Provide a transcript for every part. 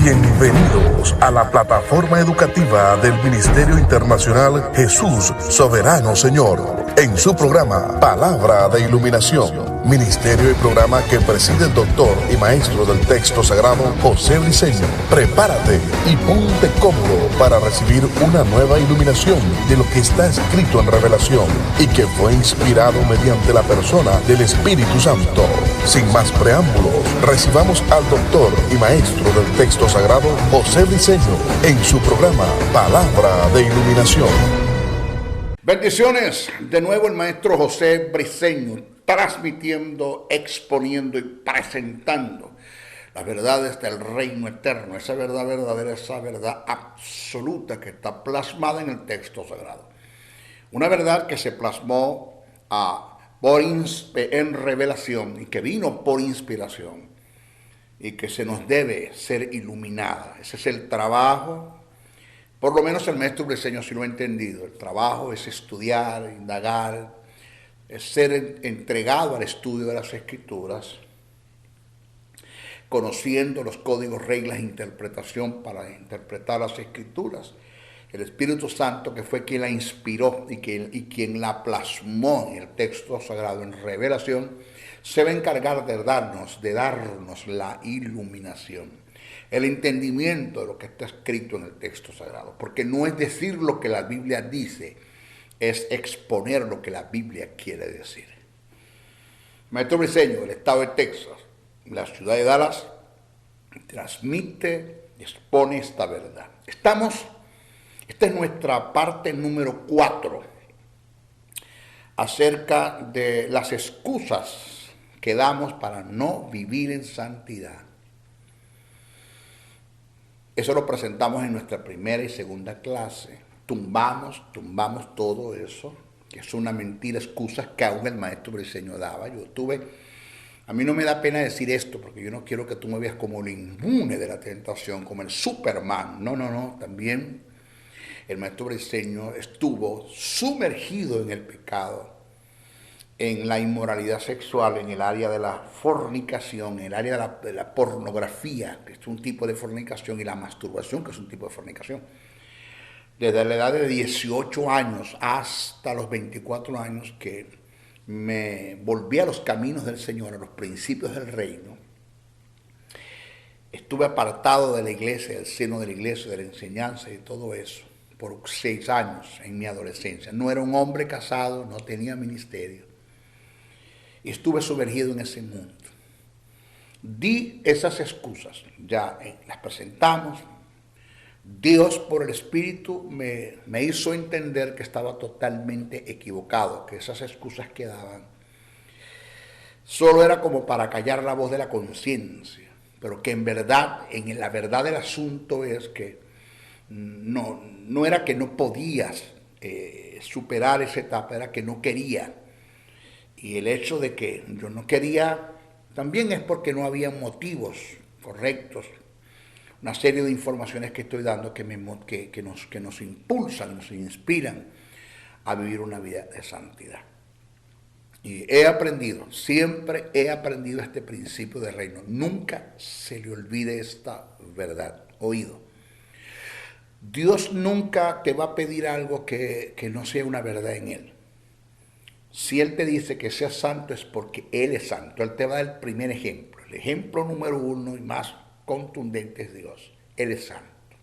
Bienvenidos a la plataforma educativa del Ministerio Internacional Jesús Soberano Señor, en su programa Palabra de Iluminación, ministerio y programa que preside el doctor y maestro del texto sagrado José Briceño. Prepárate y ponte cómodo para recibir una nueva iluminación de lo que está escrito en Revelación y que fue inspirado mediante la persona del Espíritu Santo. Sin más preámbulos, recibamos al doctor y maestro del texto sagrado José Briceño en su programa Palabra de Iluminación. Bendiciones, de nuevo el maestro José Briceño, transmitiendo, exponiendo y presentando las verdades del reino eterno, esa verdad verdadera, esa verdad absoluta que está plasmada en el texto sagrado. Una verdad que se plasmó en revelación y que vino por inspiración y que se nos debe ser iluminada. Ese es el trabajo, por lo menos el maestro Briceño sí lo ha entendido. El trabajo es estudiar, indagar, es ser entregado al estudio de las Escrituras, conociendo los códigos, reglas e interpretación para interpretar las Escrituras. El Espíritu Santo, que fue quien la inspiró y quien la plasmó en el texto sagrado, en revelación, se va a encargar de darnos la iluminación, el entendimiento de lo que está escrito en el texto sagrado. Porque no es decir lo que la Biblia dice, es exponer lo que la Biblia quiere decir. Maestro Briceño, del estado de Texas, la ciudad de Dallas, transmite y expone esta verdad. Esta es nuestra parte número 4 acerca de las excusas que damos para no vivir en santidad. Eso lo presentamos en nuestra primera y segunda clase. Tumbamos todo eso, que es una mentira, excusas que aún el maestro Briceño daba. A mí no me da pena decir esto, porque yo no quiero que tú me veas como el inmune de la tentación, como el Superman. No, también el maestro Briceño estuvo sumergido en el pecado, en la inmoralidad sexual, en el área de la fornicación, en el área de la pornografía, que es un tipo de fornicación, y la masturbación, que es un tipo de fornicación. Desde la edad de 18 años hasta los 24 años que me volví a los caminos del Señor, a los principios del reino, estuve apartado de la iglesia, del seno de la iglesia, de la enseñanza y todo eso, por 6 años en mi adolescencia. No era un hombre casado, no tenía ministerio. Y estuve sumergido en ese mundo. Di esas excusas, ya las presentamos. Dios por el Espíritu me hizo entender que estaba totalmente equivocado, que esas excusas que daban solo era como para callar la voz de la conciencia, pero que en verdad, la verdad del asunto es que no era que no podías superar esa etapa, era que no quería. Y el hecho de que yo no quería también es porque no había motivos correctos. Una serie de informaciones que estoy dando que nos impulsan, nos inspiran a vivir una vida de santidad. Y siempre he aprendido este principio del reino. Nunca se le olvide esta verdad. Oído. Dios nunca te va a pedir algo que no sea una verdad en Él. Si Él te dice que seas santo es porque Él es santo. Él te va a dar el primer ejemplo. El ejemplo número 1 y más contundente es Dios. Él es santo.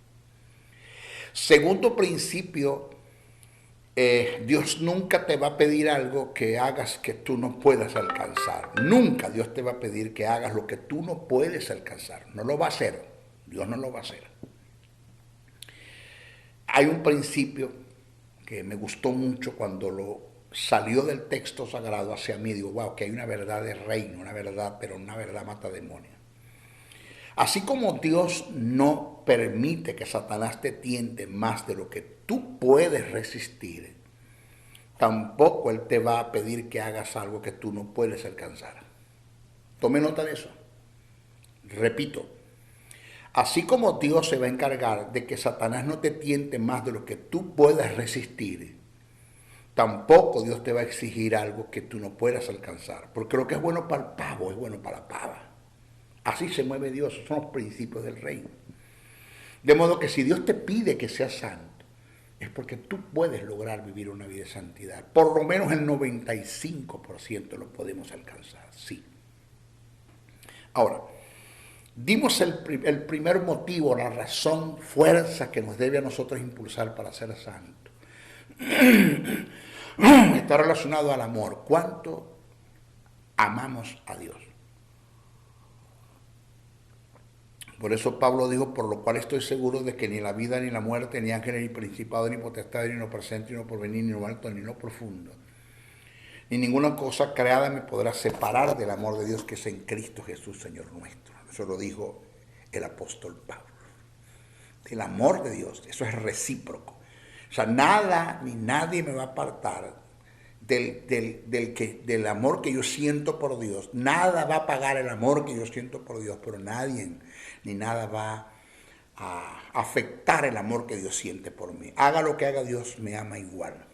Segundo principio, Dios nunca te va a pedir algo que hagas que tú no puedas alcanzar. Nunca Dios te va a pedir que hagas lo que tú no puedes alcanzar. No lo va a hacer. Dios no lo va a hacer. Hay un principio que me gustó mucho cuando salió del texto sagrado hacia mí. Digo, wow, que hay una verdad de reino, una verdad, pero una verdad mata demonios. Así como Dios no permite que Satanás te tiente más de lo que tú puedes resistir, tampoco Él te va a pedir que hagas algo que tú no puedes alcanzar. Tome nota de eso. Repito, así como Dios se va a encargar de que Satanás no te tiente más de lo que tú puedas resistir, tampoco Dios te va a exigir algo que tú no puedas alcanzar. Porque lo que es bueno para el pavo es bueno para la pava. Así se mueve Dios, son los principios del reino. De modo que si Dios te pide que seas santo, es porque tú puedes lograr vivir una vida de santidad. Por lo menos el 95% lo podemos alcanzar, sí. Ahora, dimos el primer motivo, la razón, fuerza que nos debe a nosotros impulsar para ser santos. Está relacionado al amor. ¿Cuánto amamos a Dios? Por eso Pablo dijo, por lo cual estoy seguro de que ni la vida, ni la muerte, ni ángeles, ni principados, ni potestades, ni lo presente, ni lo porvenir, ni lo alto, ni lo profundo, ni ninguna cosa creada me podrá separar del amor de Dios que es en Cristo Jesús, Señor nuestro. Eso lo dijo el apóstol Pablo. El amor de Dios, eso es recíproco. O sea, nada ni nadie me va a apartar del amor que yo siento por Dios. Nada va a pagar el amor que yo siento por Dios, pero nadie ni nada va a afectar el amor que Dios siente por mí. Haga lo que haga, Dios me ama igual.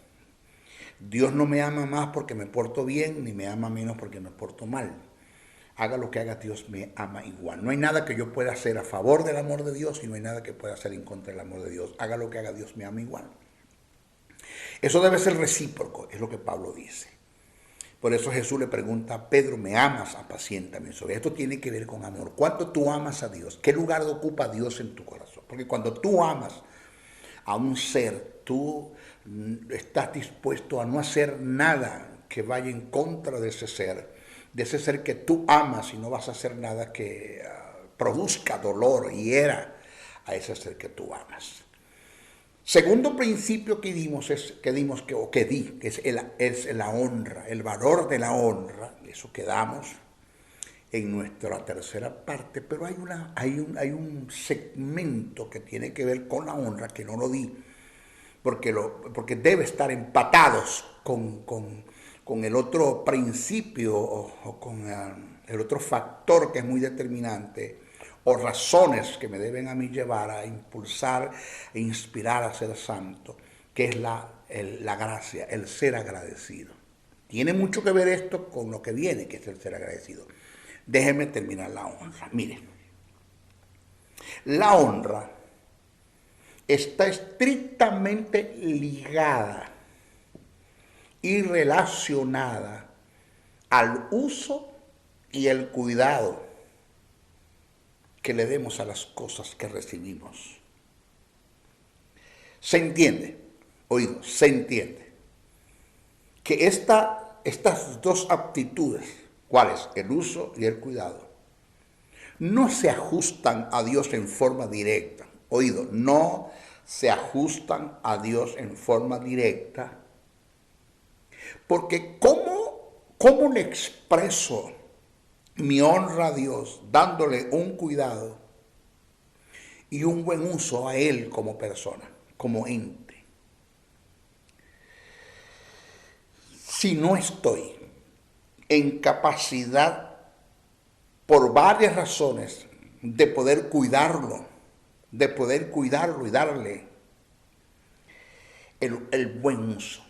Dios no me ama más porque me porto bien, ni me ama menos porque me porto mal. Haga lo que haga, Dios me ama igual. No hay nada que yo pueda hacer a favor del amor de Dios y no hay nada que pueda hacer en contra del amor de Dios. Haga lo que haga, Dios me ama igual. Eso debe ser recíproco, es lo que Pablo dice. Por eso Jesús le pregunta a Pedro, ¿me amas? Apaciéntame. Esto tiene que ver con amor. ¿Cuánto tú amas a Dios? ¿Qué lugar ocupa Dios en tu corazón? Porque cuando tú amas a un ser, tú estás dispuesto a no hacer nada que vaya en contra de ese ser que tú amas, y no vas a hacer nada que produzca dolor y hiera a ese ser que tú amas. Segundo principio que es la honra, el valor de la honra. Eso quedamos en nuestra tercera parte, pero hay un segmento que tiene que ver con la honra que no lo di, porque debe estar empatados con el otro principio o con el otro factor que es muy determinante, o razones que me deben a mí llevar a impulsar e inspirar a ser santo, que es la gracia, el ser agradecido. Tiene mucho que ver esto con lo que viene, que es el ser agradecido. Déjenme terminar la honra. Miren, la honra está estrictamente ligada y relacionada al uso y el cuidado que le demos a las cosas que recibimos. Se entiende, oído, se entiende que estas dos aptitudes, ¿cuáles? El uso y el cuidado, no se ajustan a Dios en forma directa. Oído, no se ajustan a Dios en forma directa, porque ¿cómo le expreso mi honra a Dios dándole un cuidado y un buen uso a Él como persona, como ente? Si no estoy en capacidad, por varias razones, de poder cuidarlo y darle el buen uso.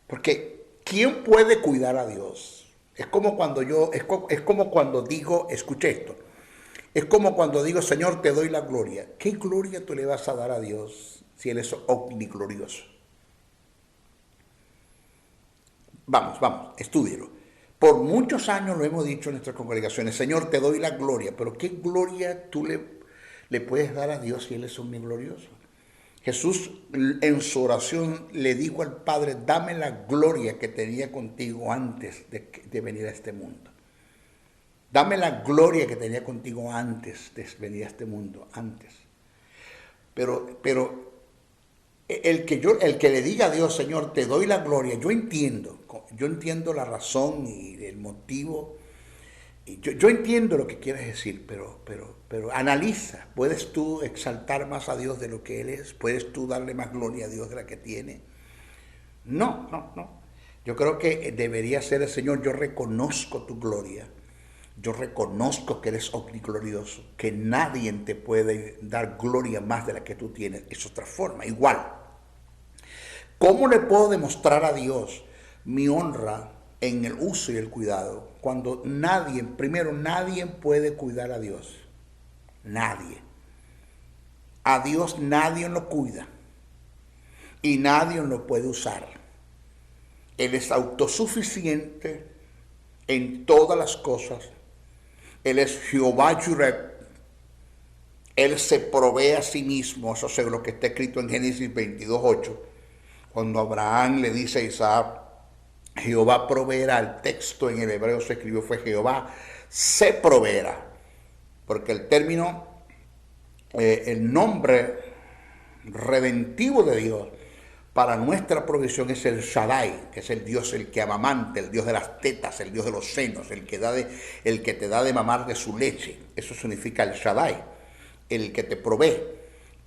Porque ¿quién puede cuidar a Dios? Es como cuando digo, escuche esto, es como cuando digo, Señor, te doy la gloria. ¿Qué gloria tú le vas a dar a Dios si Él es omniglorioso? Vamos, estúdielo. Por muchos años lo hemos dicho en nuestras congregaciones, Señor, te doy la gloria, pero ¿qué gloria tú le puedes dar a Dios si Él es omniglorioso? Jesús en su oración le dijo al Padre, dame la gloria que tenía contigo antes de venir a este mundo. Dame la gloria que tenía contigo antes de venir a este mundo, antes. Pero el que le diga a Dios, Señor, te doy la gloria, yo entiendo la razón y el motivo. Yo entiendo lo que quieres decir, pero analiza. ¿Puedes tú exaltar más a Dios de lo que Él es? ¿Puedes tú darle más gloria a Dios de la que tiene? No. Yo creo que debería ser el Señor, yo reconozco tu gloria. Yo reconozco que eres omniglorioso, que nadie te puede dar gloria más de la que tú tienes. Es otra forma, igual. ¿Cómo le puedo demostrar a Dios mi honra en el uso y el cuidado? Cuando nadie puede cuidar a Dios. Nadie. A Dios nadie lo cuida y nadie lo puede usar. Él es autosuficiente en todas las cosas. Él es Jehová Jireh. Él se provee a sí mismo. Eso es lo que está escrito en Génesis 22:8. Cuando Abraham le dice a Isaac, Jehová proveerá. El texto en el hebreo se escribió fue Jehová se proveerá. Porque el término, el nombre redentivo de Dios para nuestra provisión es el Shaddai, que es el Dios, el que amamanta, el Dios de las tetas, el Dios de los senos, el que te da de mamar de su leche. Eso significa el Shaddai, el que te provee.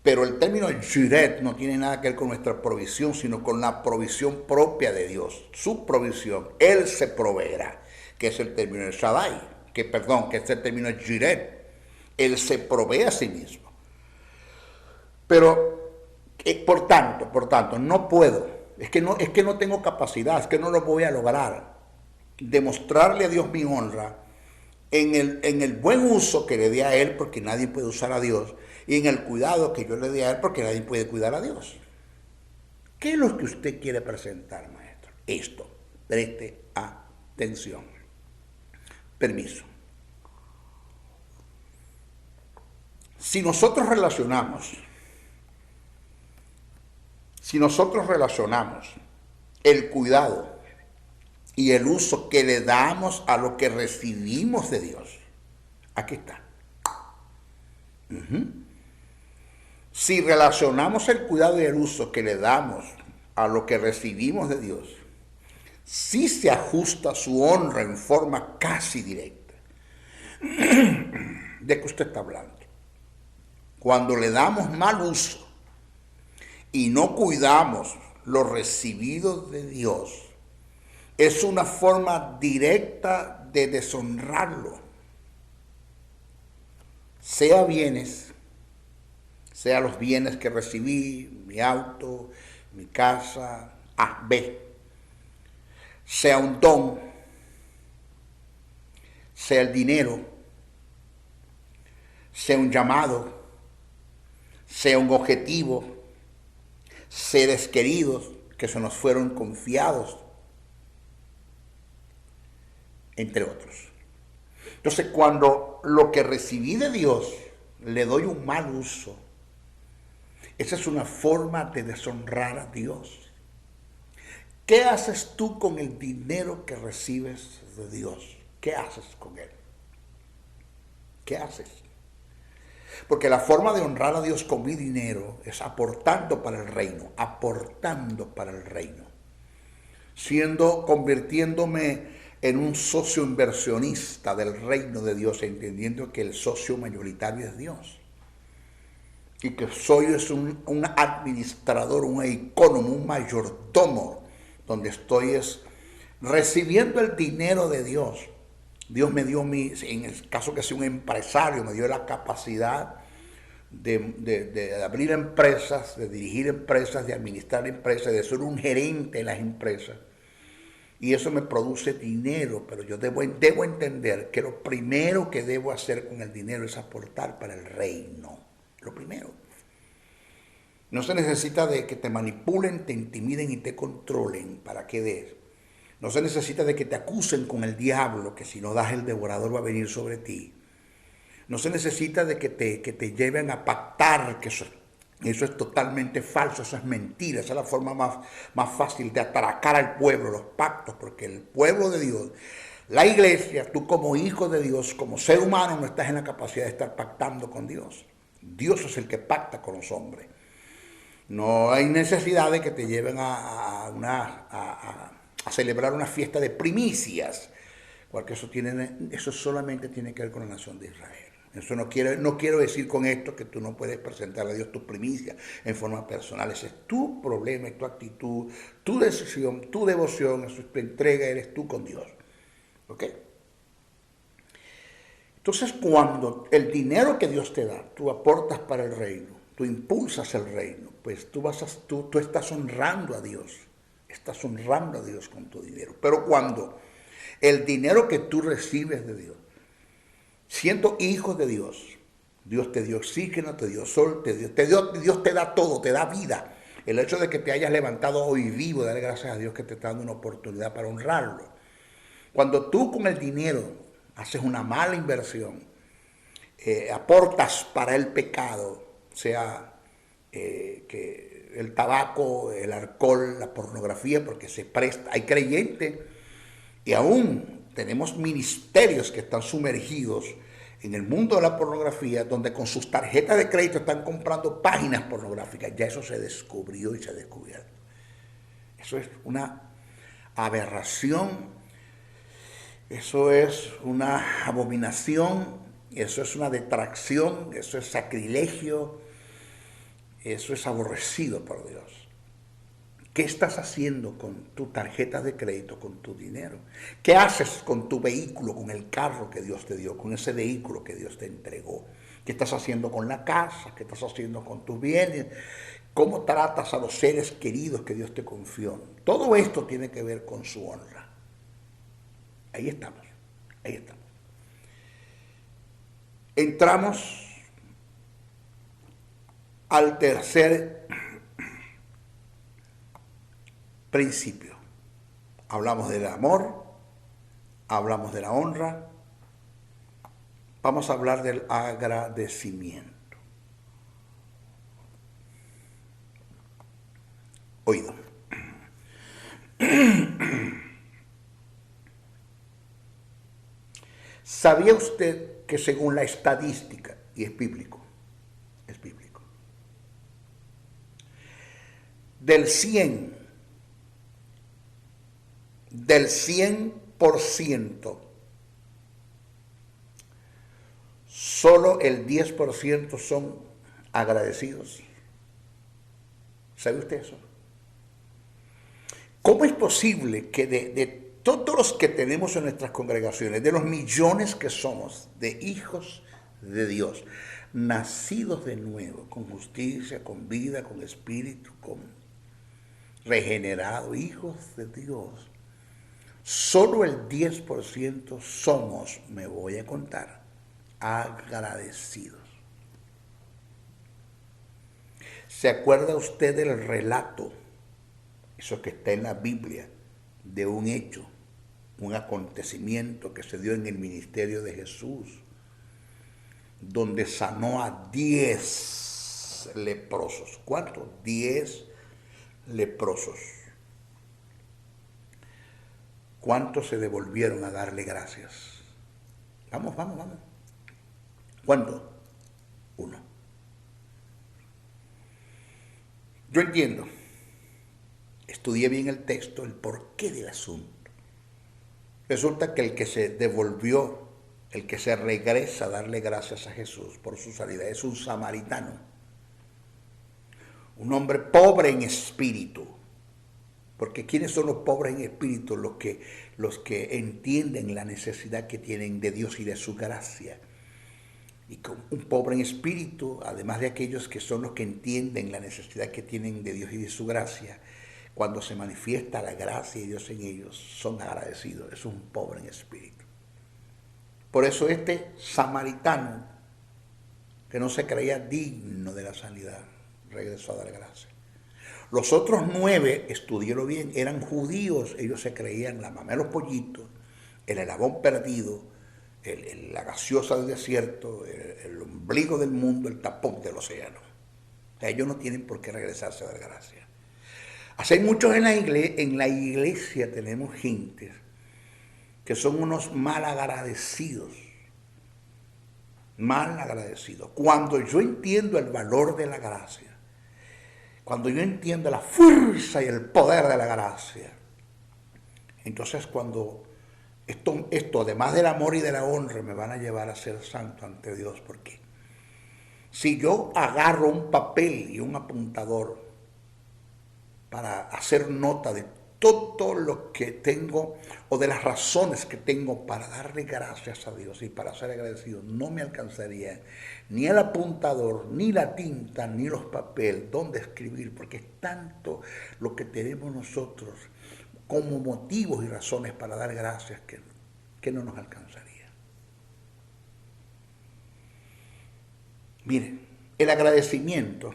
Pero el término Jireh no tiene nada que ver con nuestra provisión, sino con la provisión propia de Dios, su provisión. Él se proveerá, que es el término Shaddai, que es el término Jireh. Él se provee a sí mismo. Pero por tanto, no puedo, es que no tengo capacidad, es que no lo voy a lograr, demostrarle a Dios mi honra en el buen uso que le dé a Él, porque nadie puede usar a Dios, y en el cuidado que yo le dé a Él, porque nadie puede cuidar a Dios. ¿Qué es lo que usted quiere presentar, maestro? Esto, preste atención. Permiso. Si nosotros relacionamos el cuidado y el uso que le damos a lo que recibimos de Dios, aquí está. Si relacionamos el cuidado y el uso que le damos a lo que recibimos de Dios, sí se ajusta su honra en forma casi directa. ¿De qué usted está hablando? Cuando le damos mal uso y no cuidamos lo recibido de Dios, es una forma directa de deshonrarlo. Sea los bienes que recibí, mi auto, mi casa, B. Sea un don, sea el dinero, sea un llamado, sea un objetivo, seres queridos que se nos fueron confiados, entre otros. Entonces, cuando lo que recibí de Dios le doy un mal uso, esa es una forma de deshonrar a Dios. ¿Qué haces tú con el dinero que recibes de Dios? ¿Qué haces con él? ¿Qué haces? Porque la forma de honrar a Dios con mi dinero es aportando para el reino, convirtiéndome en un socio inversionista del reino de Dios, entendiendo que el socio mayoritario es Dios. Y que soy un administrador, un economo, un mayordomo, donde estoy recibiendo el dinero de Dios. Dios me dio en el caso que sea un empresario, me dio la capacidad de abrir empresas, de dirigir empresas, de administrar empresas, de ser un gerente en las empresas. Y eso me produce dinero, pero yo debo entender que lo primero que debo hacer con el dinero es aportar para el reino. Lo primero. No se necesita de que te manipulen, te intimiden y te controlen para que des. No se necesita de que te acusen con el diablo, que si no das el devorador va a venir sobre ti. No se necesita de que te lleven a pactar, que eso es totalmente falso, eso es mentira. Esa es la forma más fácil de atracar al pueblo, los pactos, porque el pueblo de Dios, la iglesia, tú como hijo de Dios, como ser humano, no estás en la capacidad de estar pactando con Dios. Dios es el que pacta con los hombres. No hay necesidad de que te lleven a celebrar una fiesta de primicias, porque eso solamente tiene que ver con la nación de Israel. Eso no quiero decir con esto que tú no puedes presentar a Dios tus primicias en forma personal. Ese es tu problema, es tu actitud, tu decisión, tu devoción, eso es tu entrega, eres tú con Dios. ¿Ok? Entonces, cuando el dinero que Dios te da, tú aportas para el reino, tú impulsas el reino, pues tú estás honrando a Dios. Estás honrando a Dios con tu dinero. Pero cuando el dinero que tú recibes de Dios, siendo hijo de Dios, Dios te dio oxígeno, te dio sol, Dios te da todo, te da vida. El hecho de que te hayas levantado hoy vivo, darle gracias a Dios que te está dando una oportunidad para honrarlo. Cuando tú con el dinero haces una mala inversión, aportas para el pecado, sea que el tabaco, el alcohol, la pornografía, porque se presta, hay creyentes y aún tenemos ministerios que están sumergidos en el mundo de la pornografía, donde con sus tarjetas de crédito están comprando páginas pornográficas. Ya eso se descubrió y se ha descubierto. Eso es una aberración, eso es una abominación, eso es una detracción, eso es sacrilegio, eso es aborrecido por Dios. ¿Qué estás haciendo con tu tarjeta de crédito, con tu dinero? ¿Qué haces con tu vehículo, con el carro que Dios te dio, con ese vehículo que Dios te entregó? ¿Qué estás haciendo con la casa? ¿Qué estás haciendo con tus bienes? ¿Cómo tratas a los seres queridos que Dios te confió? Todo esto tiene que ver con su honra. Ahí estamos, ahí estamos. Entramos al tercer principio. Hablamos del amor, hablamos de la honra, vamos a hablar del agradecimiento. Oído. ¿Sabía usted que según la estadística, y es bíblico, del 100%, solo el 10% son agradecidos? ¿Sabe usted eso? ¿Cómo es posible que de todos los que tenemos en nuestras congregaciones, de los millones que somos de hijos de Dios, nacidos de nuevo, con justicia, con vida, con espíritu, con regenerado, hijos de Dios, solo el 10% somos, me voy a contar, agradecidos? ¿Se acuerda usted del relato, eso que está en la Biblia, de un hecho, un acontecimiento que se dio en el ministerio de Jesús, donde sanó a 10 leprosos? ¿Cuántos? 10 leprosos. ¿Cuántos se devolvieron a darle gracias? Vamos. ¿Cuántos? 1. Yo entiendo, estudié bien el texto, el porqué del asunto. Resulta que el que se devolvió, el que se regresa a darle gracias a Jesús por su salida, es un samaritano. Un hombre pobre en espíritu. Porque ¿quiénes son los pobres en espíritu? Los que entienden la necesidad que tienen de Dios y de su gracia. Y con un pobre en espíritu, además de aquellos que son los que entienden la necesidad que tienen de Dios y de su gracia, cuando se manifiesta la gracia de Dios en ellos, son agradecidos. Es un pobre en espíritu. Por eso este samaritano, que no se creía digno de la sanidad, regresó a dar gracias. Los otros 9, estudiélo bien, eran judíos. Ellos se creían la mamá de los pollitos, el eslabón perdido, la gaseosa del desierto, el ombligo del mundo, el tapón del océano. O sea, ellos no tienen por qué regresarse a dar gracias. Así hay muchos en la iglesia tenemos gentes que son unos mal agradecidos. Cuando yo entiendo el valor de la gracia, cuando yo entiendo la fuerza y el poder de la gracia, entonces cuando esto además del amor y de la honra me van a llevar a ser santo ante Dios. Porque si yo agarro un papel y un apuntador para hacer nota de todo lo que tengo o de las razones que tengo para darle gracias a Dios y para ser agradecido, no me alcanzaría ni el apuntador, ni la tinta, ni los papeles donde escribir, porque es tanto lo que tenemos nosotros como motivos y razones para dar gracias que no nos alcanzaría. Miren, el agradecimiento,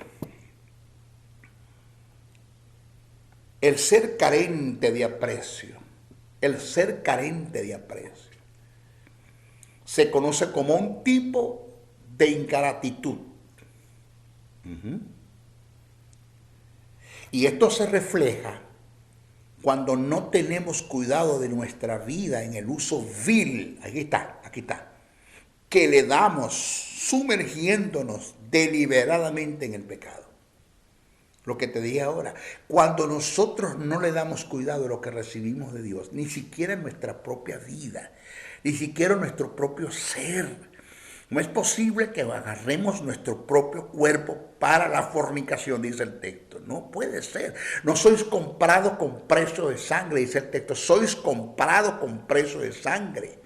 el ser carente de aprecio, se conoce como un tipo de ingratitud. Y esto se refleja cuando no tenemos cuidado de nuestra vida en el uso vil, aquí está, que le damos sumergiéndonos deliberadamente en el pecado. Lo que te dije ahora, cuando nosotros no le damos cuidado a lo que recibimos de Dios, ni siquiera en nuestra propia vida, ni siquiera en nuestro propio ser, no es posible que agarremos nuestro propio cuerpo para la fornicación, dice el texto. No puede ser. No sois comprados con precio de sangre, dice el texto. Sois comprados con precio de sangre.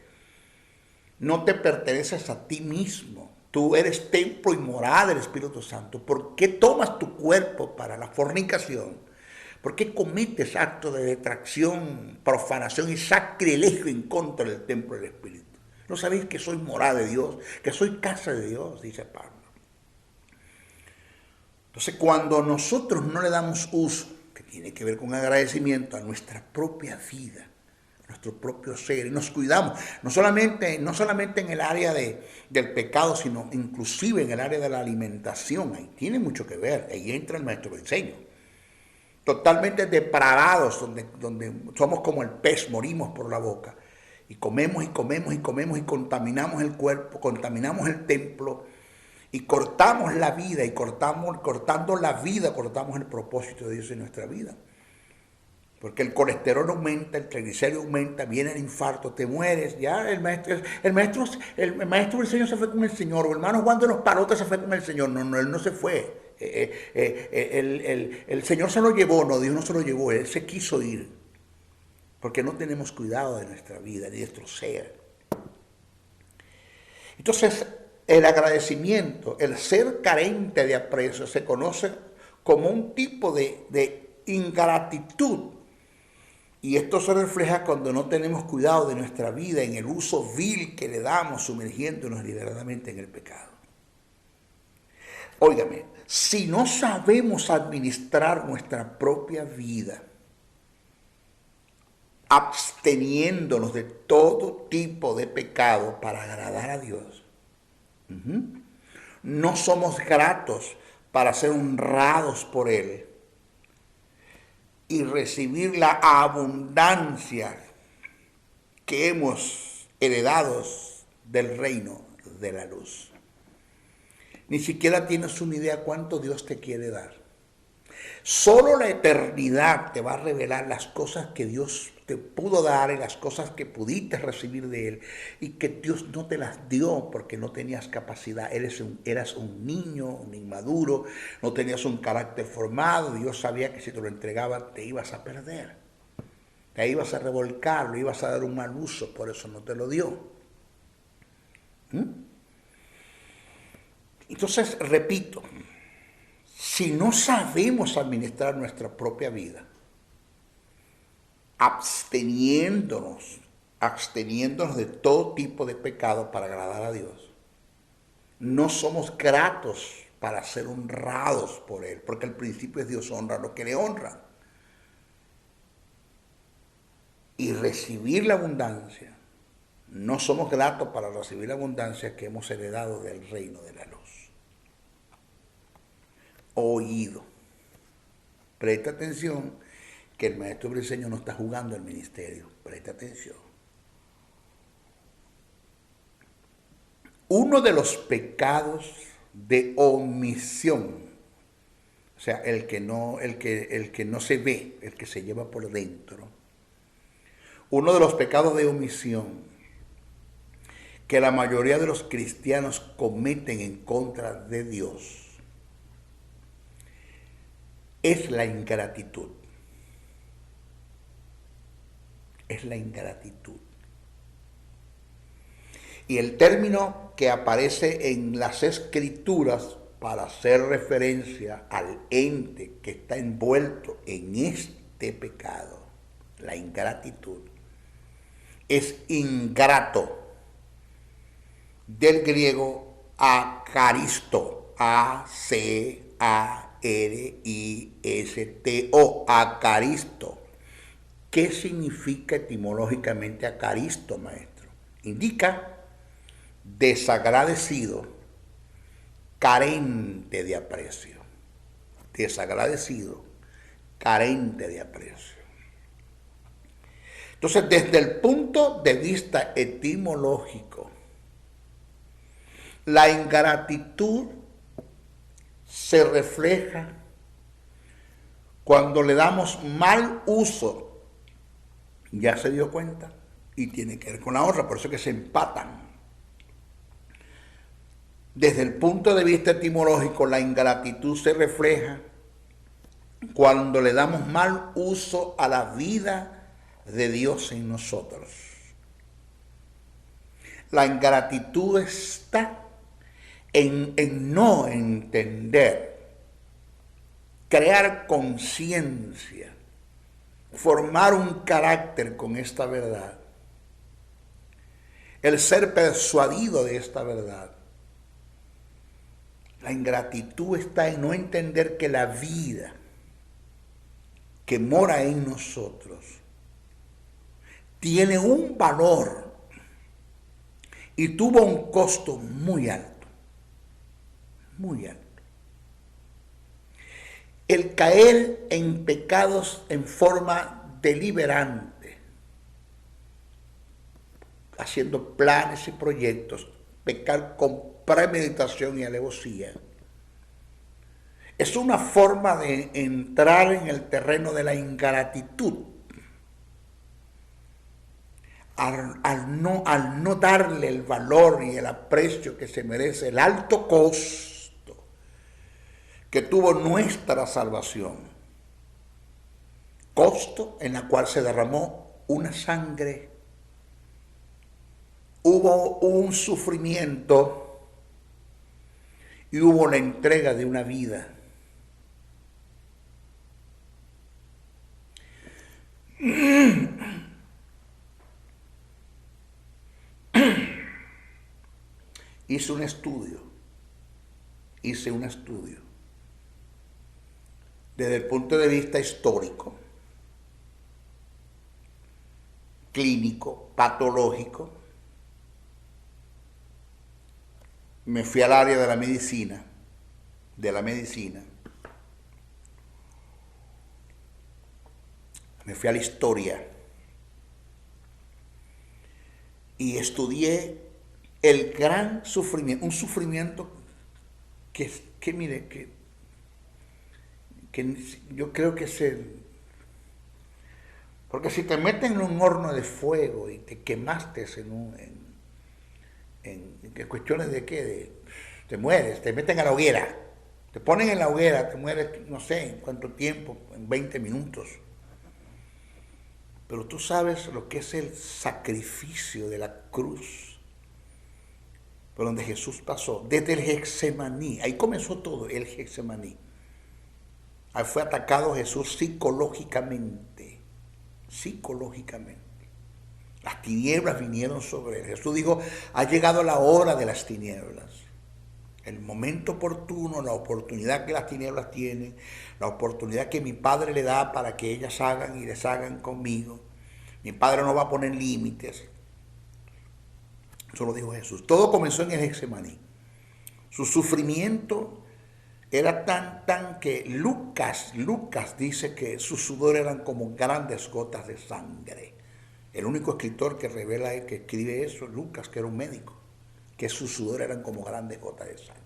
No te perteneces a ti mismo. Tú eres templo y morada del Espíritu Santo. ¿Por qué tomas tu cuerpo para la fornicación? ¿Por qué cometes actos de detracción, profanación y sacrilegio en contra del templo del Espíritu? ¿No sabéis que soy morada de Dios, que soy casa de Dios? Dice Pablo. Entonces, cuando nosotros no le damos uso, que tiene que ver con agradecimiento a nuestra propia vida, a nuestro propio ser, y nos cuidamos, no solamente en el área del pecado, sino inclusive en el área de la alimentación, ahí tiene mucho que ver, ahí entra el maestro diseño. Totalmente depravados, donde somos como el pez, morimos por la boca. Y comemos y contaminamos el cuerpo, contaminamos el templo y cortamos la vida cortando la vida, cortamos el propósito de Dios en nuestra vida. Porque el colesterol aumenta, el triglicérido aumenta, viene el infarto, te mueres, ya el maestro del Señor se fue con el Señor, o hermano Juan de los Parotes se fue con el Señor. No, él no se fue. El Señor se lo llevó, no, Dios no se lo llevó, él se quiso ir. Porque no tenemos cuidado de nuestra vida, de nuestro ser. Entonces, el agradecimiento, el ser carente de aprecio, se conoce como un tipo de ingratitud. Y esto se refleja cuando no tenemos cuidado de nuestra vida en el uso vil que le damos, sumergiéndonos deliberadamente en el pecado. Óigame, si no sabemos administrar nuestra propia vida, absteniéndonos de todo tipo de pecado para agradar a Dios, no somos gratos para ser honrados por Él y recibir la abundancia que hemos heredado del reino de la luz. Ni siquiera tienes una idea cuánto Dios te quiere dar. Solo la eternidad te va a revelar las cosas que Dios te pudo dar y las cosas que pudiste recibir de Él y que Dios no te las dio porque no tenías capacidad. Eras un niño, un inmaduro, no tenías un carácter formado. Dios sabía que si te lo entregaba te ibas a perder, te ibas a revolcar, le ibas a dar un mal uso, por eso no te lo dio. Entonces, repito, si no sabemos administrar nuestra propia vida, absteniéndonos de todo tipo de pecado para agradar a Dios, no somos gratos para ser honrados por Él, porque el principio es Dios honra a los que le honran. Y recibir la abundancia, no somos gratos para recibir la abundancia que hemos heredado del reino de la luz. Oído. Presta atención que el maestro briseño no está jugando el ministerio. Presta atención. Uno de los pecados de omisión, o sea, el que no se ve, el que se lleva por dentro. Uno de los pecados de omisión que la mayoría de los cristianos cometen en contra de Dios es la ingratitud. Es la ingratitud. Y el término que aparece en las Escrituras para hacer referencia al ente que está envuelto en este pecado, la ingratitud, es ingrato, del griego Acaristo, A-C-A-R-I-S-T-O, acaristo. ¿Qué significa etimológicamente acaristo, maestro? Indica desagradecido, carente de aprecio. Desagradecido, carente de aprecio. Entonces, desde el punto de vista etimológico, la ingratitud se refleja cuando le damos mal uso. Ya se dio cuenta y tiene que ver con la honra, por eso es que se empatan. Desde el punto de vista etimológico, la ingratitud se refleja cuando le damos mal uso a la vida de Dios en nosotros. La ingratitud está en no entender, crear conciencia, formar un carácter con esta verdad, el ser persuadido de esta verdad. La ingratitud está en no entender que la vida que mora en nosotros tiene un valor y tuvo un costo muy alto, muy alto. El caer en pecados en forma deliberante, haciendo planes y proyectos, pecar con premeditación y alevosía, es una forma de entrar en el terreno de la ingratitud. Al no darle el valor y el aprecio que se merece, el alto costo que tuvo nuestra salvación, costo en la cual se derramó una sangre, hubo un sufrimiento y hubo la entrega de una vida. Hice un estudio desde el punto de vista histórico, clínico, patológico. Me fui al área de la medicina, me fui a la historia y estudié el gran sufrimiento, un sufrimiento que yo creo que es porque si te meten en un horno de fuego y te quemaste en cuestiones de qué, te mueres, te meten a la hoguera, te ponen en la hoguera, te mueres, no sé en cuánto tiempo, en 20 minutos. Pero tú sabes lo que es el sacrificio de la cruz, por donde Jesús pasó, desde el Getsemaní. Ahí comenzó todo, el Getsemaní. Ahí fue atacado Jesús psicológicamente. Las tinieblas vinieron sobre él. Jesús dijo, ha llegado la hora de las tinieblas. El momento oportuno, la oportunidad que las tinieblas tienen, la oportunidad que mi Padre le da para que ellas hagan y deshagan conmigo. Mi Padre no va a poner límites. Eso lo dijo Jesús. Todo comenzó en el Getsemaní. Su sufrimiento era tan que Lucas dice que su sudor eran como grandes gotas de sangre. El único escritor que revela, que escribe eso, Lucas, que era un médico, que su sudor eran como grandes gotas de sangre.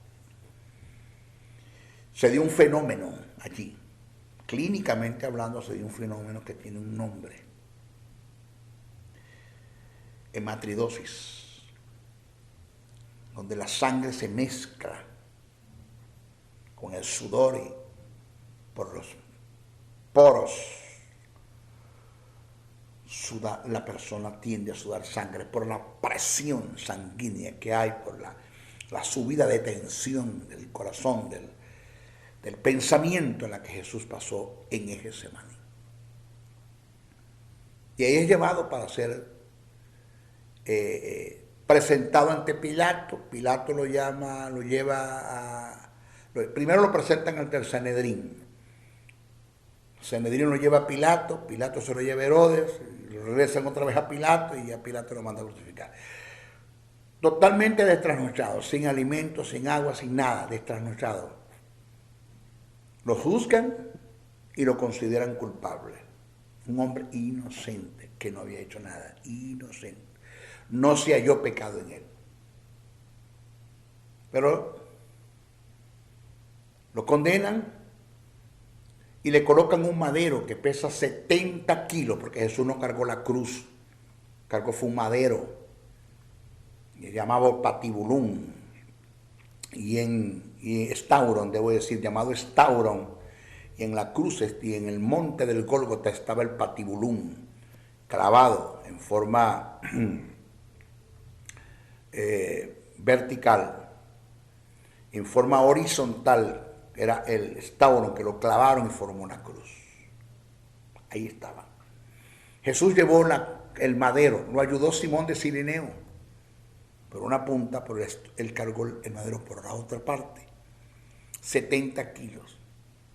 Se dio un fenómeno allí. Clínicamente hablando, se dio un fenómeno que tiene un nombre. Hematridosis, donde la sangre se mezcla con el sudor y por los poros la persona tiende a sudar sangre por la presión sanguínea que hay, por la subida de tensión del corazón, del pensamiento en la que Jesús pasó en el Getsemaní. Y ahí es llevado para ser presentado ante Pilato. Pilato primero lo presentan ante el Sanedrín. El Sanedrín lo lleva a Pilato, Pilato se lo lleva a Herodes, lo regresan otra vez a Pilato y a Pilato lo manda a crucificar. Totalmente destrasnochado, sin alimentos, sin agua, sin nada, destrasnochado. Lo juzgan y lo consideran culpable. Un hombre inocente que no había hecho nada, inocente. No se halló pecado en él. Pero lo condenan y le colocan un madero que pesa 70 kilos, porque Jesús no cargó la cruz, fue un madero, que llamado patibulum, y estauron, debo decir, llamado estauron, y en la cruz y en el monte del Gólgota estaba el patibulum, clavado en forma vertical, en forma horizontal, era el estauron que lo clavaron y formó una cruz. Ahí estaba. Jesús llevó el madero, lo ayudó Simón de Cirineo por una punta, pero él cargó el madero por la otra parte. 70 kilos.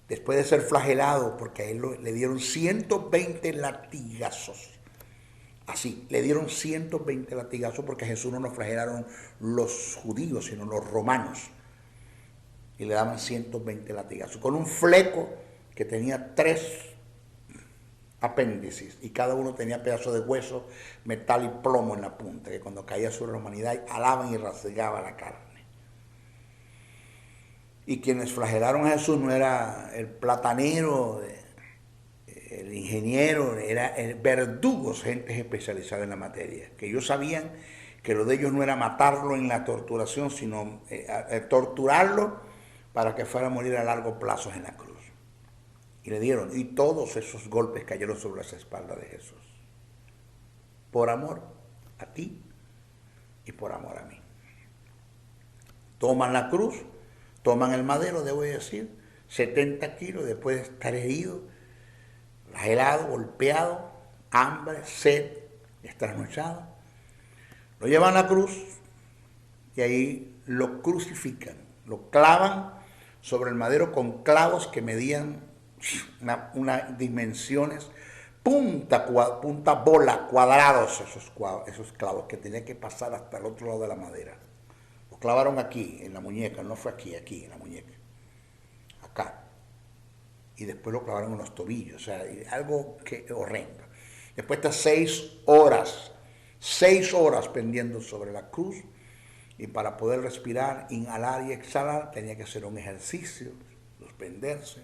Después de ser flagelado, porque a él le dieron 120 latigazos. Así, le dieron 120 latigazos porque a Jesús no lo flagelaron los judíos, sino los romanos. Y le daban 120 latigazos, con un fleco que tenía 3 apéndices, y cada uno tenía pedazos de hueso, metal y plomo en la punta, que cuando caía sobre la humanidad alaban y rasgaba la carne. Y quienes flagelaron a Jesús no era el platanero, el ingeniero, era verdugos, gente especializada en la materia, que ellos sabían que lo de ellos no era matarlo en la torturación, sino torturarlo para que fuera a morir a largo plazo en la cruz. Y le dieron, y todos esos golpes cayeron sobre las espaldas de Jesús. Por amor a ti y por amor a mí. Toman la cruz, toman el madero, debo decir, 70 kilos después de estar herido, flagelado, golpeado, hambre, sed, trasnochado. Lo llevan a la cruz y ahí lo crucifican, lo clavan sobre el madero con clavos que medían unas dimensiones, punta bola, cuadrados esos clavos que tenían que pasar hasta el otro lado de la madera. Lo clavaron aquí, en la muñeca, no fue aquí, en la muñeca, acá. Y después lo clavaron en los tobillos, o sea, algo que horrendo. Después de 6 horas pendiendo sobre la cruz, y para poder respirar, inhalar y exhalar, tenía que hacer un ejercicio, suspenderse,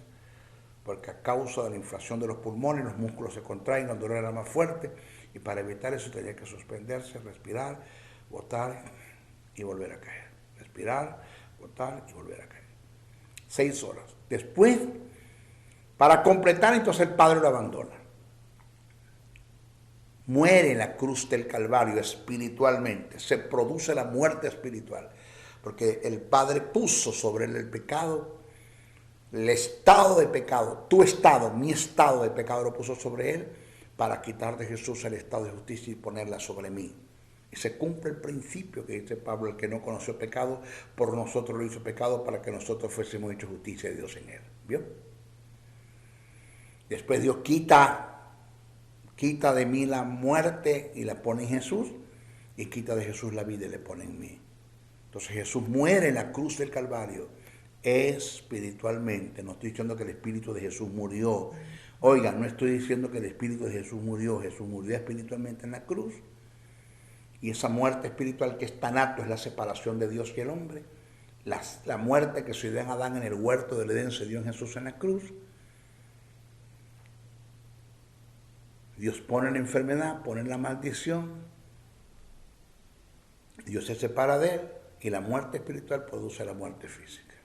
porque a causa de la inflación de los pulmones, los músculos se contraen, el dolor era más fuerte, y para evitar eso tenía que suspenderse, respirar, botar y volver a caer. Respirar, botar y volver a caer. 6 horas. Después, para completar, entonces el Padre lo abandona. Muere en la cruz del Calvario espiritualmente, se produce la muerte espiritual, porque el Padre puso sobre él el pecado, el estado de pecado, tu estado, mi estado de pecado lo puso sobre él, para quitar de Jesús el estado de justicia y ponerla sobre mí. Y se cumple el principio que dice Pablo: el que no conoció pecado, por nosotros lo hizo pecado, para que nosotros fuésemos hechos justicia de Dios en él. ¿Vio? Después Dios quita de mí la muerte y la pone en Jesús, y quita de Jesús la vida y le pone en mí. Entonces Jesús muere en la cruz del Calvario espiritualmente. No estoy diciendo que el Espíritu de Jesús murió. Oigan, no estoy diciendo que el Espíritu de Jesús murió. Jesús murió espiritualmente en la cruz. Y esa muerte espiritual que es tan alto es la separación de Dios y el hombre. La muerte que se dio en Adán en el huerto del Edén se dio en Jesús en la cruz. Dios pone la enfermedad, pone la maldición. Dios se separa de él y la muerte espiritual produce la muerte física.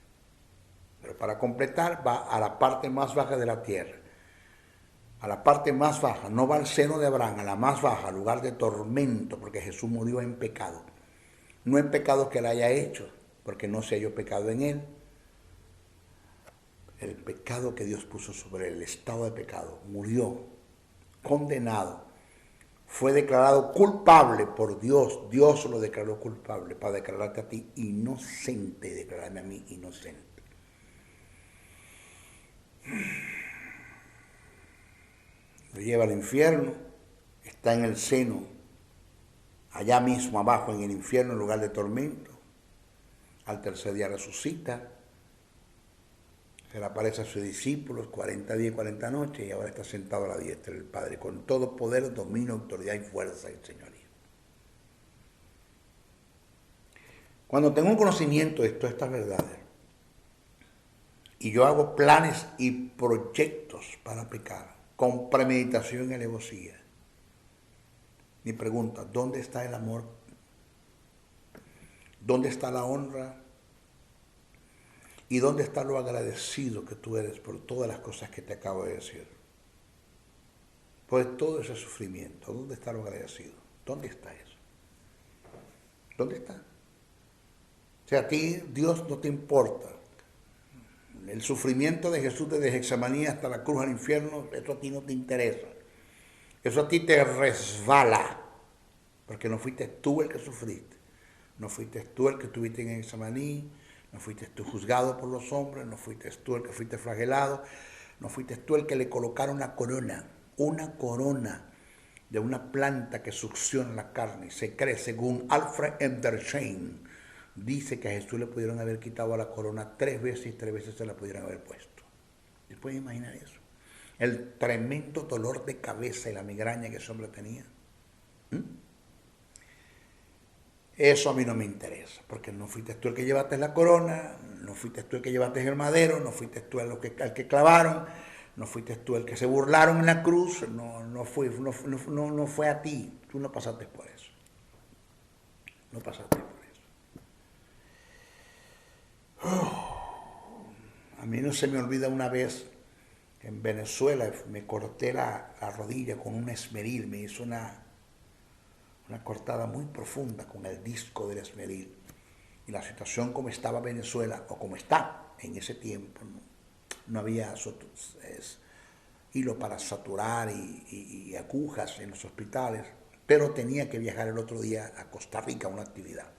Pero para completar va a la parte más baja de la tierra. A la parte más baja, no va al seno de Abraham, a la más baja, al lugar de tormento, porque Jesús murió en pecado. No en pecado que él haya hecho, porque no se halló pecado en él. El pecado que Dios puso sobre él, el estado de pecado, murió condenado fue declarado culpable por Dios. Dios lo declaró culpable para declararte a ti inocente y declararme a mí inocente. Lo lleva al infierno, está en el seno, allá mismo abajo en el infierno, en lugar de tormento. Al tercer día resucita, se le aparece a sus discípulos 40 días y 40 noches y ahora está sentado a la diestra del Padre con todo poder, dominio, autoridad y fuerza y señoría. Cuando tengo un conocimiento de todas estas verdades y yo hago planes y proyectos para pecar con premeditación y alevosía, mi pregunta, ¿dónde está el amor? ¿Dónde está la honra? ¿Y dónde está lo agradecido que tú eres por todas las cosas que te acabo de decir? Por todo ese sufrimiento, ¿dónde está lo agradecido? ¿Dónde está eso? ¿Dónde está? O sea, a ti Dios no te importa. El sufrimiento de Jesús desde Getsemaní hasta la cruz al infierno, eso a ti no te interesa. Eso a ti te resbala, porque no fuiste tú el que sufriste. No fuiste tú el que estuviste en Getsemaní, no fuiste tú juzgado por los hombres, no fuiste tú el que fuiste flagelado, no fuiste tú el que le colocaron una corona de una planta que succiona la carne. Se cree, según Alfred Edersheim, dice que a Jesús le pudieron haber quitado la corona 3 veces y 3 veces se la pudieron haber puesto. ¿Se puede imaginar eso? El tremendo dolor de cabeza y la migraña que ese hombre tenía. Eso a mí no me interesa, porque no fuiste tú el que llevaste la corona, no fuiste tú el que llevaste el madero, no fuiste tú el que clavaron, no fuiste tú el que se burlaron en la cruz, no fue a ti, tú no pasaste por eso. No pasaste por eso. A mí no se me olvida una vez que en Venezuela me corté la rodilla con un esmeril, me hizo una cortada muy profunda con el disco del esmeril. Y la situación como estaba Venezuela, o como está en ese tiempo, no había hilo para saturar y agujas en los hospitales, pero tenía que viajar el otro día a Costa Rica a una actividad.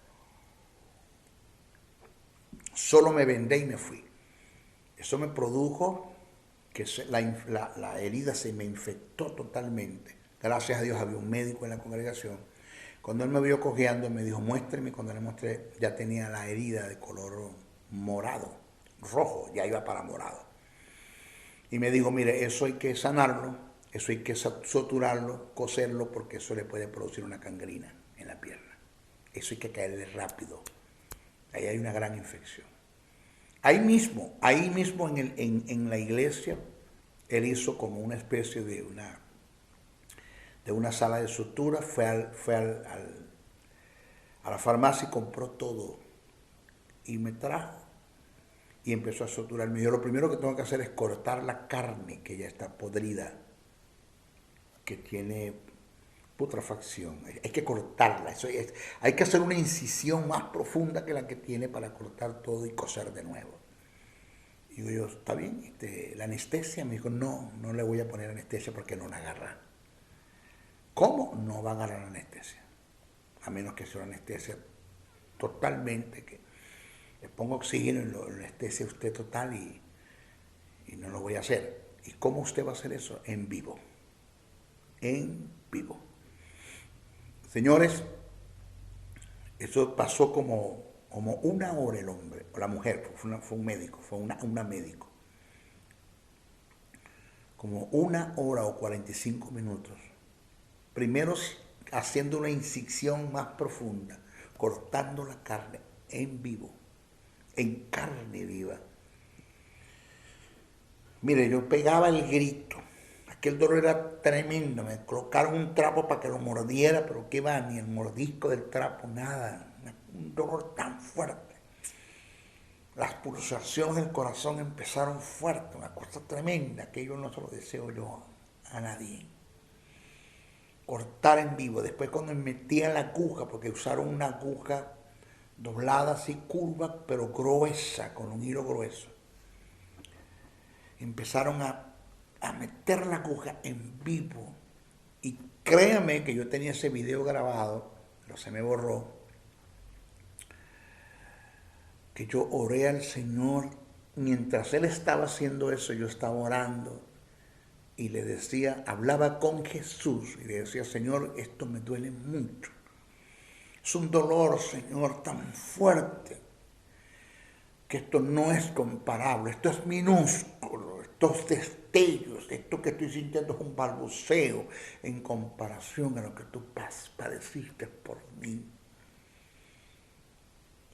Solo me vendé y me fui. Eso me produjo que la herida se me infectó totalmente. Gracias a Dios había un médico en la congregación. Cuando él me vio cojeando, me dijo, muéstreme. Cuando le mostré, ya tenía la herida de color morado, rojo, ya iba para morado. Y me dijo, mire, eso hay que sanarlo, eso hay que suturarlo, coserlo, porque eso le puede producir una gangrena en la pierna. Eso hay que caerle rápido. Ahí hay una gran infección. Ahí mismo en la iglesia, él hizo como una especie de una sala de sutura, fue a la farmacia y compró todo. Y me trajo y empezó a suturar. Me dijo, lo primero que tengo que hacer es cortar la carne que ya está podrida, que tiene putrefacción. Hay que cortarla. Hay que hacer una incisión más profunda que la que tiene para cortar todo y coser de nuevo. Y digo yo, está bien, la anestesia. Me dijo, no le voy a poner anestesia porque no la agarra. ¿Cómo? No va a agarrar la anestesia. A menos que sea una anestesia totalmente, que le ponga oxígeno y lo anestesia usted total y no lo voy a hacer. ¿Y cómo usted va a hacer eso? En vivo. En vivo. Señores, eso pasó como una hora el hombre, o la mujer, fue un médico, fue una médico. Como 1 hora o 45 minutos. Primero haciendo una incisión más profunda, cortando la carne en vivo, en carne viva. Mire, yo pegaba el grito. Aquel dolor era tremendo. Me colocaron un trapo para que lo mordiera, pero qué va, ni el mordisco del trapo, nada. Un dolor tan fuerte. Las pulsaciones del corazón empezaron fuertes, una cosa tremenda, que yo no se lo deseo yo a nadie. Cortar en vivo. Después cuando me metía la aguja, porque usaron una aguja doblada así, curva, pero gruesa, con un hilo grueso. Empezaron a meter la aguja en vivo Y créame que yo tenía ese video grabado, pero se me borró, que yo oré al Señor. Mientras Él estaba haciendo eso, yo estaba orando y le decía, hablaba con Jesús y le decía, Señor, esto me duele mucho. Es un dolor, Señor, tan fuerte que esto no es comparable, esto es minúsculo, estos destellos, esto que estoy sintiendo es un balbuceo en comparación a lo que tú padeciste por mí.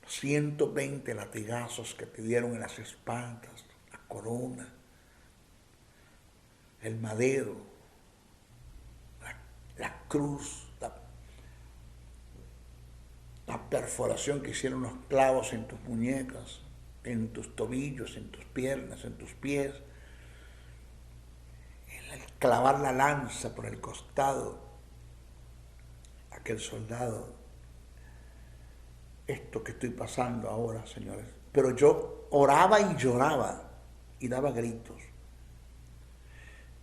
120 latigazos que te dieron en las espaldas, la corona, el madero, la cruz, la perforación que hicieron los clavos en tus muñecas, en tus tobillos, en tus piernas, en tus pies, el clavar la lanza por el costado, aquel soldado, esto que estoy pasando ahora, señores. Pero yo oraba y lloraba y daba gritos.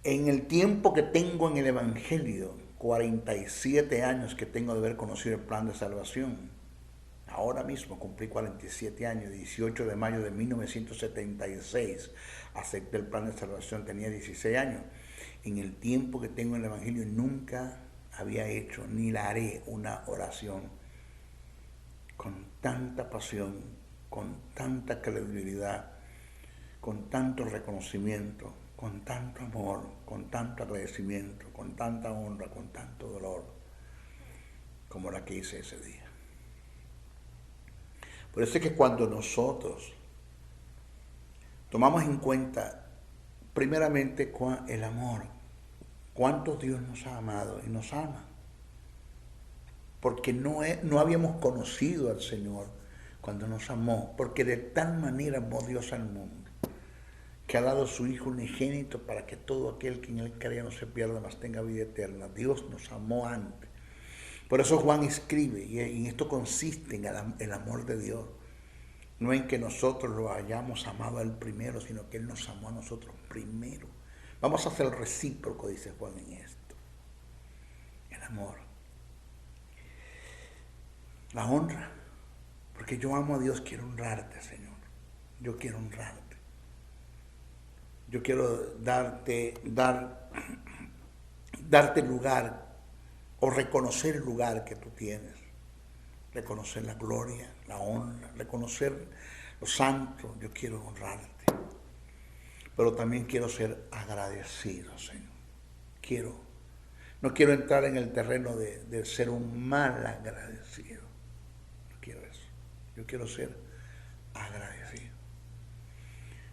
En el tiempo que tengo en el Evangelio, 47 años que tengo de haber conocido el plan de salvación, ahora mismo cumplí 47 años, 18 de mayo de 1976, acepté el plan de salvación, tenía 16 años. En el tiempo que tengo en el Evangelio nunca había hecho ni la haré una oración con tanta pasión, con tanta credibilidad, con tanto reconocimiento, con tanto amor, con tanto agradecimiento, con tanta honra, con tanto dolor, como la que hice ese día. Por eso es que cuando nosotros tomamos en cuenta, primeramente, el amor, cuánto Dios nos ha amado y nos ama, porque no habíamos conocido al Señor cuando nos amó, porque de tal manera amó Dios al mundo, que ha dado su Hijo unigénito para que todo aquel que en Él crea no se pierda, mas tenga vida eterna. Dios nos amó antes. Por eso Juan escribe, y en esto consiste en el amor de Dios. No en que nosotros lo hayamos amado a Él primero, sino que Él nos amó a nosotros primero. Vamos a hacer recíproco, dice Juan en esto. El amor. La honra. Porque yo amo a Dios, quiero honrarte, Señor. Yo quiero honrarte. Yo quiero darte lugar o reconocer el lugar que tú tienes. Reconocer la gloria, la honra, reconocer lo santo. Yo quiero honrarte. Pero también quiero ser agradecido, Señor. No quiero entrar en el terreno de ser un mal agradecido. No quiero eso. Yo quiero ser agradecido.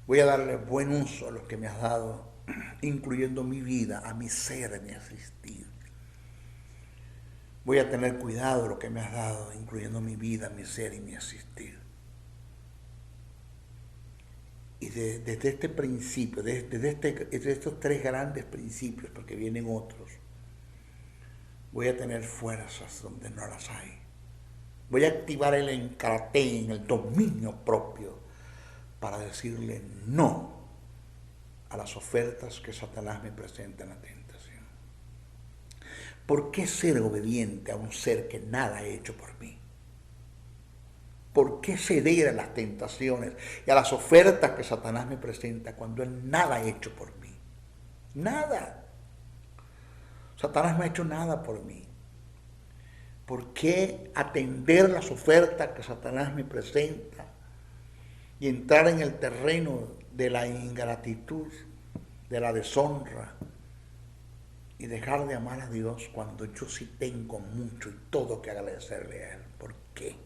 Voy a darle buen uso a lo que me has dado, incluyendo mi vida, a mi ser, a mi existir. Voy a tener cuidado de lo que me has dado, incluyendo mi vida, mi ser y mi existir. Y desde este principio, desde estos tres grandes principios, porque vienen otros, voy a tener fuerzas donde no las hay. Voy a activar el encaraté, el dominio propio, para decirle no a las ofertas que Satanás me presenta en la tentación. ¿Por qué ser obediente a un ser que nada ha hecho por mí? ¿Por qué ceder a las tentaciones y a las ofertas que Satanás me presenta cuando Él nada ha hecho por mí? Nada. Satanás no ha hecho nada por mí. ¿Por qué atender las ofertas que Satanás me presenta y entrar en el terreno de la ingratitud, de la deshonra y dejar de amar a Dios cuando yo sí tengo mucho y todo que agradecerle a Él? ¿Por qué?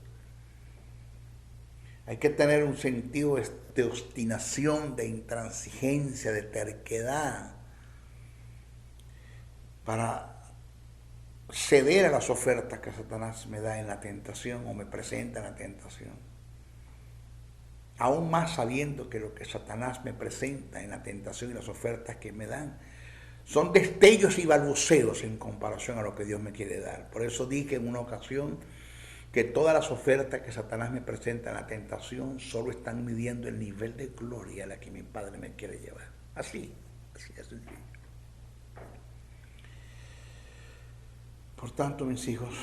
Hay que tener un sentido de obstinación, de intransigencia, de terquedad para ceder a las ofertas que Satanás me da en la tentación o me presenta en la tentación. Aún más sabiendo que lo que Satanás me presenta en la tentación y las ofertas que me dan son destellos y balbuceos en comparación a lo que Dios me quiere dar. Por eso dije en una ocasión que todas las ofertas que Satanás me presenta en la tentación solo están midiendo el nivel de gloria a la que mi Padre me quiere llevar. Así. Por tanto, mis hijos,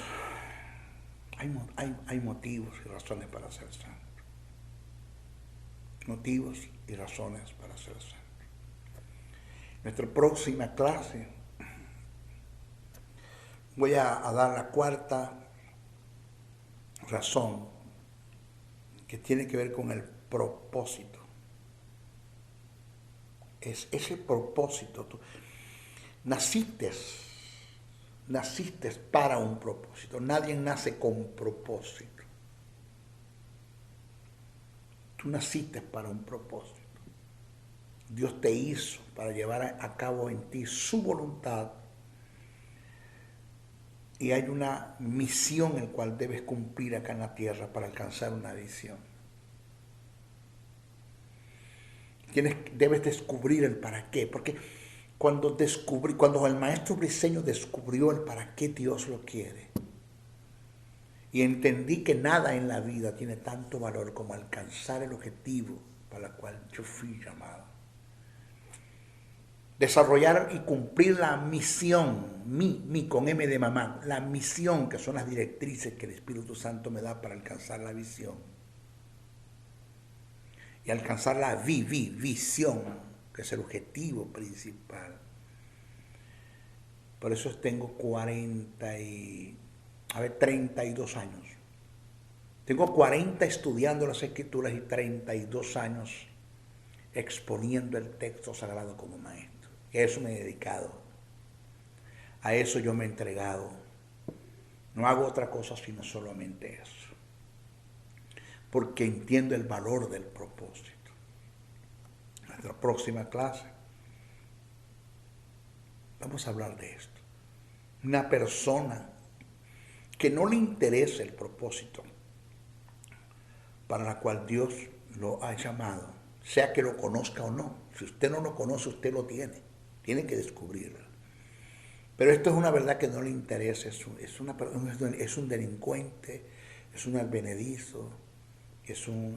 hay motivos y razones para ser santos. Motivos y razones para ser santos. Nuestra próxima clase voy a dar la cuarta razón, que tiene que ver con el propósito. Es ese propósito. Tú naciste para un propósito. Nadie nace con propósito. Tú naciste para un propósito. Dios te hizo para llevar a cabo en ti su voluntad. Y hay una misión en la cual debes cumplir acá en la tierra para alcanzar una visión. Debes descubrir el para qué, porque cuando el maestro Briceño descubrió el para qué Dios lo quiere, y entendí que nada en la vida tiene tanto valor como alcanzar el objetivo para el cual yo fui llamado. Desarrollar y cumplir la misión, mi con M de mamá, la misión, que son las directrices que el Espíritu Santo me da para alcanzar la visión. Y alcanzar la visión, que es el objetivo principal. Por eso tengo 32 años. Tengo 40 estudiando las Escrituras y 32 años exponiendo el texto sagrado como maestro. A eso me he dedicado. A eso yo me he entregado. No hago otra cosa sino solamente eso. Porque entiendo el valor del propósito. En nuestra próxima clase vamos a hablar de esto. Una persona que no le interesa el propósito para la cual Dios lo ha llamado, sea que lo conozca o no. Si usted no lo conoce, usted lo tiene. Tiene que descubrirlo. Pero esto es una verdad que no le interesa. Es un delincuente, es un advenedizo, es un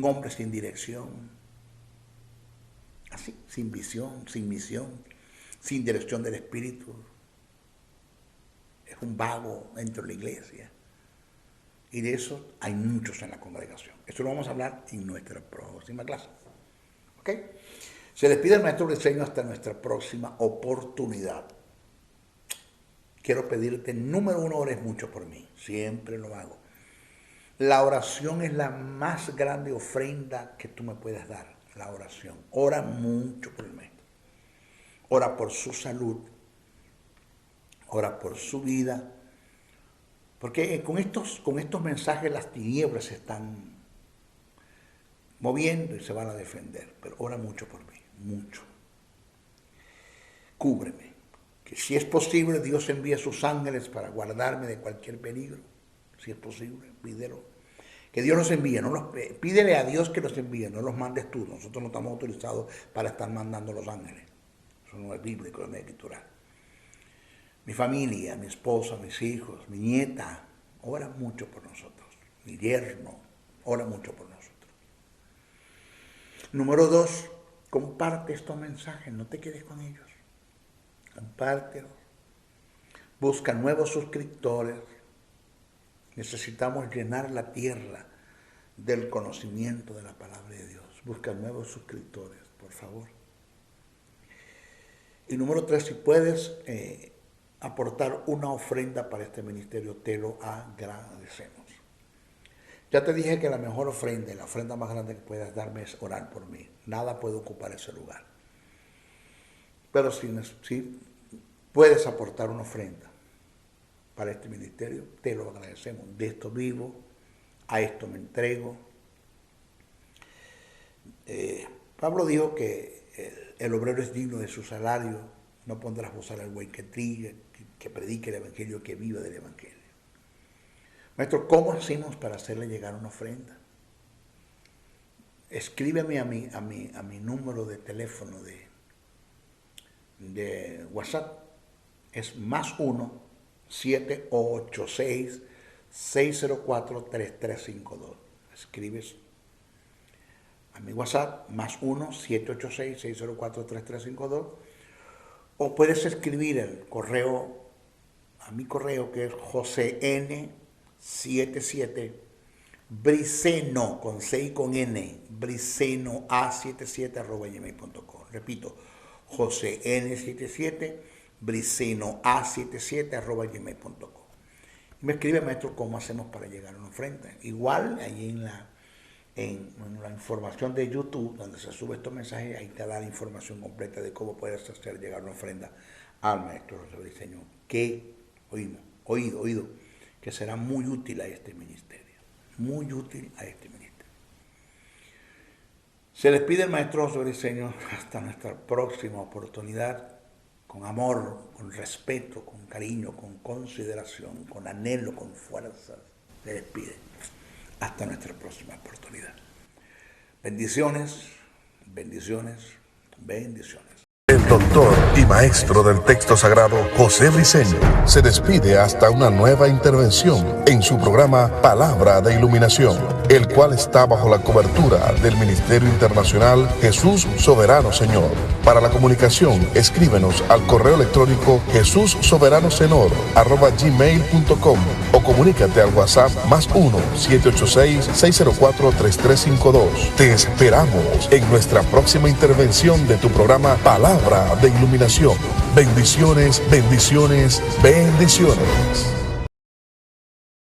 hombre sin dirección, así, sin visión, sin misión, sin dirección del Espíritu. Es un vago dentro de la iglesia. Y de eso hay muchos en la congregación. Eso lo vamos a hablar en nuestra próxima clase. ¿Ok? Se despide el maestro Briceño hasta nuestra próxima oportunidad. Quiero pedirte, número uno, ores mucho por mí. Siempre lo hago. La oración es la más grande ofrenda que tú me puedes dar. La oración. Ora mucho por el maestro. Ora por su salud. Ora por su vida. Porque con estos mensajes las tinieblas se están moviendo y se van a defender. Pero ora mucho por mí. Mucho. Cúbreme. Que si es posible, Dios envíe sus ángeles para guardarme de cualquier peligro. Si es posible, pídelo. Que Dios los envíe. Pídele a Dios que los envíe, no los mandes tú. Nosotros no estamos autorizados para estar mandando los ángeles. Eso no es bíblico, no es escritural. Mi familia, mi esposa, mis hijos, mi nieta, ora mucho por nosotros. Mi yerno, ora mucho por nosotros. Número 2, comparte estos mensajes, no te quedes con ellos. Compártelos. Busca nuevos suscriptores. Necesitamos llenar la tierra del conocimiento de la palabra de Dios. Busca nuevos suscriptores, por favor. Y número 3, si puedes aportar una ofrenda para este ministerio, te lo agradecemos. Ya te dije que la mejor ofrenda y la ofrenda más grande que puedas darme es orar por mí. Nada puede ocupar ese lugar. Pero si puedes aportar una ofrenda para este ministerio, te lo agradecemos. De esto vivo, a esto me entrego. Pablo dijo que el obrero es digno de su salario. No pondrás gozar al buey que trille, que predique el evangelio, que viva del evangelio. Maestro, ¿cómo hacemos para hacerle llegar una ofrenda? Escríbeme a mi número de teléfono de WhatsApp. Es +1 786 604 3352. Escribes a mi WhatsApp, más 1-786-604-3352, o puedes escribir el correo, a mi correo, que es josén77 briceno, con C y con N, briceno a77@gmail.com. Repito, josén77 briceno a77@gmail.com. Y me escribe, maestro, ¿cómo hacemos para llegar a una ofrenda? Igual, ahí en la información de YouTube, donde se sube estos mensajes, ahí te da la información completa de cómo puedes hacer llegar una ofrenda al maestro José Briceño, que oído, que será muy útil a este ministerio, muy útil a este ministerio. Se despide el maestro José Briceño hasta nuestra próxima oportunidad, con amor, con respeto, con cariño, con consideración, con anhelo, con fuerza. Se despide. Hasta nuestra próxima oportunidad. Bendiciones, bendiciones, bendiciones. El doctor y maestro del texto sagrado José Briceño se despide hasta una nueva intervención en su programa Palabra de Iluminación, el cual está bajo la cobertura del Ministerio Internacional Jesús Soberano Señor. Para la comunicación, escríbenos al correo electrónico jesussoberanosenor@gmail.com o comunícate al WhatsApp más 1-786-604-3352. Te esperamos en nuestra próxima intervención de tu programa Palabra de Iluminación. Bendiciones, bendiciones, bendiciones.